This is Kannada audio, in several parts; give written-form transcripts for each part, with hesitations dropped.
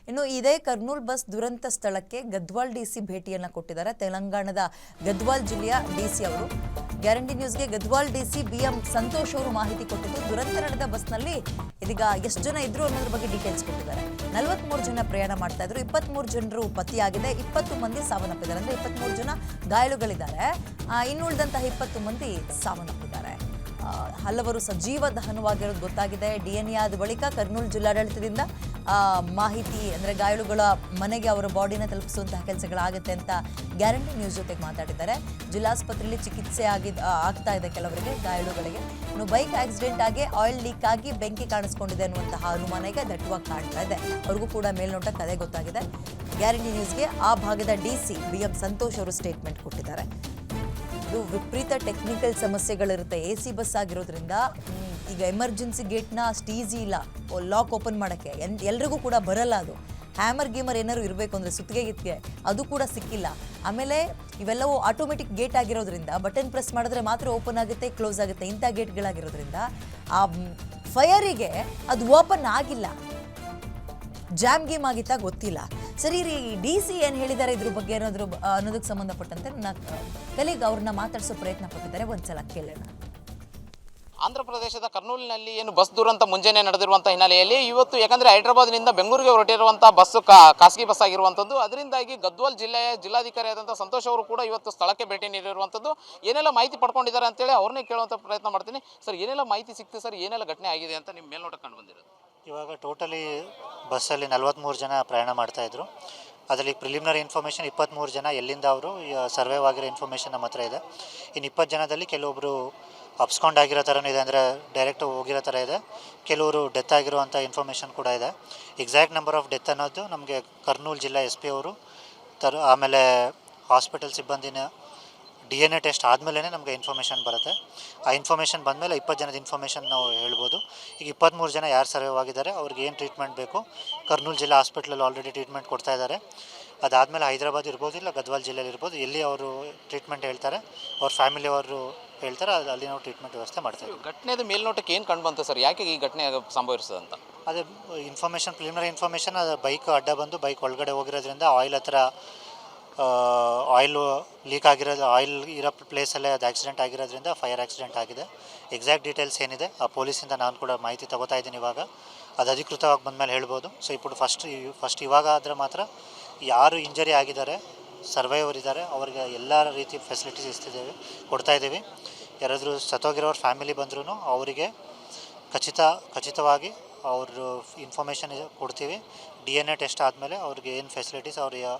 ಇನ್ನು ಇದೇ ಕರ್ನೂಲ್ ಬಸ್ ದುರಂತ ಸ್ಥಳಕ್ಕೆ ಗದ್ವಾಲ್ ಡಿಸಿ ಭೇಟಿಯನ್ನು ಕೊಟ್ಟಿದ್ದಾರೆ. ತೆಲಂಗಾಣದ ಗದ್ವಾಲ್ ಜಿಲ್ಲೆಯ ಡಿಸಿ ಅವರು ಗ್ಯಾರಂಟಿ ನ್ಯೂಸ್ಗೆ ಗದ್ವಾಲ್ ಡಿಸಿ BM ಸಂತೋಷ್ ಅವರು ಮಾಹಿತಿ ಕೊಟ್ಟಿದ್ದು, ದುರಂತ ನಡೆದ ಬಸ್ನಲ್ಲಿ ಇದೀಗ ಎಷ್ಟು ಜನ ಇದ್ರು ಅನ್ನೋದ್ರ ಬಗ್ಗೆ ಡೀಟೇಲ್ಸ್ ಕೊಟ್ಟಿದ್ದಾರೆ. 43 ಜನ ಪ್ರಯಾಣ ಮಾಡ್ತಾ ಇದ್ರು. 23 ಜನರು ಪತಿಯಾಗಿದೆ, 20 ಮಂದಿ ಸಾವನ್ನಪ್ಪಿದ್ದಾರೆ. ಅಂದ್ರೆ 23 ಜನ ಗಾಯಾಳುಗಳಿದ್ದಾರೆ, ಇನ್ನುಳಿದಂತಹ 20 ಮಂದಿ ಸಾವನ್ನಪ್ಪಿದ್ದಾರೆ. ಹಲವರು ಸಜೀವ ದಹನವಾಗಿರೋದು ಗೊತ್ತಾಗಿದೆ. DNA ಆದ ಬಳಿಕ ಕರ್ನೂಲ್ ಜಿಲ್ಲಾಡಳಿತದಿಂದ ಮಾಹಿತಿ ಅಂದರೆ ಗಾಯಾಳುಗಳ ಮನೆಗೆ ಅವರ ಬಾಡಿನ ತಲುಪಿಸುವಂತಹ ಕೆಲಸಗಳಾಗುತ್ತೆ ಅಂತ ಗ್ಯಾರಂಟಿ ನ್ಯೂಸ್ ಜೊತೆಗೆ ಮಾತಾಡಿದ್ದಾರೆ. ಜಿಲ್ಲಾಸ್ಪತ್ರೆಯಲ್ಲಿ ಚಿಕಿತ್ಸೆ ಆಗ್ತಾ ಇದೆ ಕೆಲವರಿಗೆ, ಗಾಯಾಳುಗಳಿಗೆ. ಇನ್ನು ಬೈಕ್ ಆಕ್ಸಿಡೆಂಟ್ ಆಗಿ ಆಯಿಲ್ ಲೀಕ್ ಆಗಿ ಬೆಂಕಿ ಕಾಣಿಸ್ಕೊಂಡಿದೆ ಅನ್ನುವಂತಹ ಅನುಮಾನ ಈಗ ದಟ್ಟವಾಗಿ ಕಾಣ್ತಾ ಇದೆ. ಅವ್ರಿಗೂ ಕೂಡ ಮೇಲ್ನೋಟಕ್ಕೆ ಅದೇ ಗೊತ್ತಾಗಿದೆ. ಗ್ಯಾರಂಟಿ ನ್ಯೂಸ್ಗೆ ಆ ಭಾಗದ DC BM ಸಂತೋಷ್ ಅವರು ಸ್ಟೇಟ್ಮೆಂಟ್ ಕೊಟ್ಟಿದ್ದಾರೆ. ಇದು ವಿಪರೀತ ಟೆಕ್ನಿಕಲ್ ಸಮಸ್ಯೆಗಳಿರುತ್ತೆ. AC ಬಸ್ ಆಗಿರೋದ್ರಿಂದ ಈಗ ಎಮರ್ಜೆನ್ಸಿ ಗೇಟ್ನ ಅಷ್ಟು ಈಸಿ ಇಲ್ಲ ಲಾಕ್ ಓಪನ್ ಮಾಡೋಕ್ಕೆ, ಎಲ್ರಿಗೂ ಕೂಡ ಬರಲ್ಲ. ಅದು ಹ್ಯಾಮರ್ ಗೇಮರ್ ಏನಾದ್ರು ಇರಬೇಕು ಅಂದರೆ ಸುತ್ತಿಗೆ ಅದು ಕೂಡ ಸಿಕ್ಕಿಲ್ಲ. ಆಮೇಲೆ ಇವೆಲ್ಲವೂ ಆಟೋಮೆಟಿಕ್ ಗೇಟ್ ಆಗಿರೋದ್ರಿಂದ ಬಟನ್ ಪ್ರೆಸ್ ಮಾಡಿದ್ರೆ ಮಾತ್ರ ಓಪನ್ ಆಗುತ್ತೆ, ಕ್ಲೋಸ್ ಆಗುತ್ತೆ. ಇಂಥ ಗೇಟ್ಗಳಾಗಿರೋದ್ರಿಂದ ಆ ಫೈರಿಗೆ ಅದು ಓಪನ್ ಆಗಿಲ್ಲ. ಜಾಮ್ ಗೇಮ್ ಆಗಿತ್ತಾ ಗೊತ್ತಿಲ್ಲ. ಸರಿ ರೀ, DC ಏನು ಹೇಳಿದ್ದಾರೆ ಇದ್ರ ಬಗ್ಗೆ ಅನ್ನೋದಕ್ಕೆ ಸಂಬಂಧಪಟ್ಟಂತೆ ನನ್ನ ಕಲೀಗ್ ಅವ್ರನ್ನ ಮಾತಾಡಿಸೋ ಪ್ರಯತ್ನ ಪಟ್ಟಿದ್ದಾರೆ. ಒಂದ್ಸಲ ಕೇಳೋಣ. ಆಂಧ್ರ ಪ್ರದೇಶದ ಕರ್ನೂಲಿನಲ್ಲಿ ಏನು ಬಸ್ ದುರಂತ ಮುಂಜಾನೆ ನಡೆದಿರುವಂಥ ಹಿನ್ನೆಲೆಯಲ್ಲಿ ಇವತ್ತು ಯಾಕಂದರೆ ಹೈದರಾಬಾದ್ನಿಂದ ಬೆಂಗಳೂರಿಗೆ ಹೊರಟಿರುವಂಥ ಬಸ್ಸು ಖಾಸಗಿ ಬಸ್ ಆಗಿರುವಂಥದ್ದು. ಅದರಿಂದಾಗಿ ಗದ್ವಾಲ್ ಜಿಲ್ಲೆಯ ಜಿಲ್ಲಾಧಿಕಾರಿ ಆದಂಥ ಸಂತೋಷ್ ಅವರು ಕೂಡ ಇವತ್ತು ಸ್ಥಳಕ್ಕೆ ಭೇಟಿ ನೀಡಿರುವಂಥದ್ದು. ಏನೆಲ್ಲ ಮಾಹಿತಿ ಪಡ್ಕೊಂಡಿದ್ದಾರೆ ಅಂತೇಳಿ ಅವ್ರನ್ನೇ ಕೇಳುವಂಥ ಪ್ರಯತ್ನ ಮಾಡ್ತೀನಿ. ಸರ್, ಏನೆಲ್ಲ ಮಾಹಿತಿ ಸಿಕ್ತು ಸರ್? ಏನೆಲ್ಲ ಘಟನೆ ಆಗಿದೆ ಅಂತ ನಿಮ್ಮ ಮೇಲ್ನೋಟ ಕಂಡು ಬಂದಿರೋದು? ಇವಾಗ ಟೋಟಲಿ ಬಸ್ಸಲ್ಲಿ 43 ಜನ ಪ್ರಯಾಣ ಮಾಡ್ತಾಯಿದ್ರು. ಅದರಲ್ಲಿ ಪ್ರಿಲಿಮಿನರಿ ಇನ್ಫಾರ್ಮೇಷನ್ 23 ಜನ ಎಲ್ಲಿಂದ ಅವರು ಸರ್ವೈವ್ ಆಗಿರೋ ಇನ್ಫಾರ್ಮೇಷನ್ ನಮ್ಮ ಹತ್ರ ಇದೆ. ಇನ್ನು 20 ಜನದಲ್ಲಿ ಕೆಲವೊಬ್ಬರು ಅಪ್ಸ್ಕೊಂಡು ಆಗಿರೋ ಥರನೂ ಇದೆ, ಅಂದರೆ ಡೈರೆಕ್ಟ್ ಹೋಗಿರೋ ಥರ ಇದೆ. ಕೆಲವರು ಡೆತ್ ಆಗಿರುವಂಥ ಇನ್ಫಾರ್ಮೇಷನ್ ಕೂಡ ಇದೆ. ಎಕ್ಸಾಕ್ಟ್ ನಂಬರ್ ಆಫ್ ಡೆತ್ ಅನ್ನೋದು ನಮಗೆ ಕರ್ನೂಲ್ ಜಿಲ್ಲಾ SP ಅವರು ಆಮೇಲೆ ಹಾಸ್ಪಿಟಲ್ ಸಿಬ್ಬಂದಿನ DNA ಟೆಸ್ಟ್ ಆದಮೇಲೆ ನಮಗೆ ಇನ್ಫಾರ್ಮೇಷನ್ ಬರುತ್ತೆ. ಆ ಇನ್ಫಾರ್ಮೇಷನ್ ಬಂದಮೇಲೆ 20 ಜನದ ಇನ್ಫಾರ್ಮೇಷನ್ ನಾವು ಹೇಳ್ಬೋದು. ಈಗ 23 ಜನ ಯಾರು ಸರ್ವೈವ್ ಆಗಿದ್ದಾರೆ, ಅವ್ರಿಗೆ ಏನು ಟ್ರೀಟ್ಮೆಂಟ್ ಬೇಕು ಕರ್ನೂಲ್ ಜಿಲ್ಲಾ ಹಾಸ್ಪಿಟ್ಲಲ್ಲಿ ಆಲ್ರೆಡಿ ಟ್ರೀಟ್ಮೆಂಟ್ ಕೊಡ್ತಾ ಇದ್ದಾರೆ. ಅದಾದಮೇಲೆ ಹೈದರಾಬಾದ್ ಇರ್ಬೋದು, ಇಲ್ಲ ಗದ್ವಾಲ್ ಜಿಲ್ಲೆಯಲ್ಲಿ ಇರ್ಬೋದು, ಎಲ್ಲಿ ಅವರು ಟ್ರೀಟ್ಮೆಂಟ್ ಹೇಳ್ತಾರೆ, ಅವ್ರ ಫ್ಯಾಮಿಲಿಯವರು ಹೇಳ್ತಾರೆ, ಅಲ್ಲಿ ನಾವು ಟ್ರೀಟ್ಮೆಂಟ್ ವ್ಯವಸ್ಥೆ ಮಾಡ್ತೀವಿ. ಘಟನೆದ ಮೇಲ್ನೋಟಕ್ಕೆ ಏನು ಕಂಡು ಬಂತು ಸರ್? ಯಾಕೆ ಈ ಘಟನೆ ಸಂಭವಿಸ್ತದೆ ಅಂತ? ಅದೇ ಇನ್ಫಾರ್ಮೇಷನ್, ಪ್ರಿಲಿಮಿನರಿ ಇನ್ಫಾರ್ಮೇಷನ್, ಅದು ಬೈಕ್ ಅಡ್ಡ ಬಂದು ಬೈಕ್ ಒಳಗಡೆ ಹೋಗಿರೋದ್ರಿಂದ ಆಯಿಲ್ ಹತ್ರ ಆಯಿಲ್ ಲೀಕ್ ಆಗಿರೋದು, ಆಯಿಲ್ ಇರೋ ಪ್ಲೇಸಲ್ಲೇ ಅದು ಆಕ್ಸಿಡೆಂಟ್ ಆಗಿರೋದ್ರಿಂದ ಫೈರ್ ಆಕ್ಸಿಡೆಂಟ್ ಆಗಿದೆ. ಎಕ್ಸಾಕ್ಟ್ ಡೀಟೇಲ್ಸ್ ಏನಿದೆ ಆ ಪೊಲೀಸಿಂದ ನಾನು ಕೂಡ ಮಾಹಿತಿ ತಗೋತಾ ಇದ್ದೀನಿ. ಇವಾಗ ಅದು ಅಧಿಕೃತವಾಗಿ ಬಂದಮೇಲೆ ಹೇಳ್ಬೋದು. ಸೊ ఇప్పుడు ಫಸ್ಟ್ ಇವಾಗ ಆದರೆ ಮಾತ್ರ ಯಾರು ಇಂಜರಿ ಆಗಿದ್ದಾರೆ, ಸರ್ವೈವರ್ ಇದ್ದಾರೆ, ಅವ್ರಿಗೆ ಎಲ್ಲ ರೀತಿ ಫೆಸಿಲಿಟೀಸ್ ಕೊಡ್ತಾಯಿದ್ದೀವಿ. ಯಾರಾದರೂ ಸತ್ತೋಗಿರೋರು ಫ್ಯಾಮಿಲಿ ಬಂದ್ರೂ ಅವರಿಗೆ ಖಚಿತವಾಗಿ ಅವರು ಇನ್ಫಾರ್ಮೇಷನ್ ಕೊಡ್ತೀವಿ. DNA ಟೆಸ್ಟ್ ಆದಮೇಲೆ ಅವ್ರಿಗೆ ಏನು ಫೆಸಿಲಿಟೀಸ್, ಅವ್ರಿಗೆ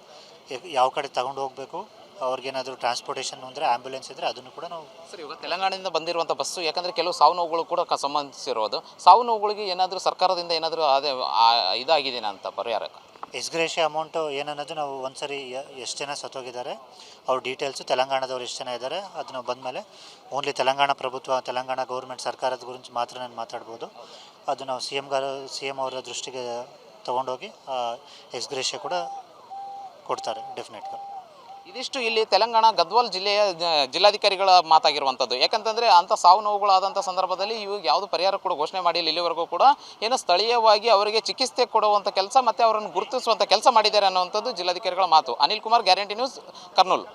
ಯಾವ ಕಡೆ ತಗೊಂಡು ಹೋಗಬೇಕು, ಅವ್ರಿಗೇನಾದರೂ ಟ್ರಾನ್ಸ್ಪೋರ್ಟೇಷನ್ ಅಂದರೆ ಆ್ಯಂಬುಲೆನ್ಸ್ ಇದ್ದರೆ ಅದನ್ನು ಕೂಡ ನಾವು. ಸರ್, ಇವಾಗ ತೆಲಂಗಾಣದಿಂದ ಬಂದಿರುವಂಥ ಬಸ್ಸು, ಯಾಕಂದರೆ ಕೆಲವು ಸಾವು ನೋವುಗಳು ಕೂಡ ಸಂಬಂಧಿಸಿರೋದು. ಸಾವು ನೋವುಗಳಿಗೆ ಏನಾದರೂ ಸರ್ಕಾರದಿಂದ ಏನಾದರೂ ಅದೇ ಇದಾಗಿದೆಯಾ ಅಂತ ಪರಿಹಾರಕ್ಕೆ? ಎಕ್ಸ್ಗ್ರೇಷಿಯ ಅಮೌಂಟು ಏನನ್ನೋದು ನಾವು ಒಂದು ಸರಿ ಎಷ್ಟು ಜನ ಸತ್ತೋಗಿದ್ದಾರೆ ಅವ್ರ ಡೀಟೇಲ್ಸು, ತೆಲಂಗಾಣದವ್ರು ಎಷ್ಟು ಜನ ಇದ್ದಾರೆ ಅದನ್ನು ಬಂದಮೇಲೆ ಓನ್ಲಿ ತೆಲಂಗಾಣ ಪ್ರಭುತ್ವ, ತೆಲಂಗಾಣ ಗೌರ್ಮೆಂಟ್ ಸರ್ಕಾರದ ಗುరించి ಮಾತ್ರ ನಾನು ಮಾತಾಡ್ಬೋದು. ಅದು ನಾವು CM ಅವರ ದೃಷ್ಟಿಗೆ ತೊಗೊಂಡೋಗಿ ಎಕ್ಸ್ಗ್ರೇಷಿಯ ಕೂಡ ಕೊಡ್ತಾರೆ ಡೆಫಿನೆಟ್గా. ಇದಿಷ್ಟು ಇಲ್ಲಿ ತೆಲಂಗಾಣ ಗದ್ವಾಲ್ ಜಿಲ್ಲೆಯ ಜಿಲ್ಲಾಧಿಕಾರಿಗಳ ಮಾತಾಗಿರುವಂಥದ್ದು. ಯಾಕಂತಂದರೆ ಅಂಥ ಸಾವು ನೋವುಗಳಾದಂಥ ಸಂದರ್ಭದಲ್ಲಿ ಇವಾಗ ಯಾವುದು ಪರಿಹಾರ ಕೂಡ ಘೋಷಣೆ ಮಾಡಿಲ್ಲ ಇಲ್ಲಿವರೆಗೂ ಕೂಡ. ಏನೋ ಸ್ಥಳೀಯವಾಗಿ ಅವರಿಗೆ ಚಿಕಿತ್ಸೆ ಕೊಡುವಂಥ ಕೆಲಸ ಮತ್ತು ಅವರನ್ನು ಗುರುತಿಸುವಂಥ ಕೆಲಸ ಮಾಡಿದ್ದಾರೆ ಅನ್ನುವಂಥದ್ದು ಜಿಲ್ಲಾಧಿಕಾರಿಗಳ ಮಾತು. Anil Kumar, guarantee news, Kurnool.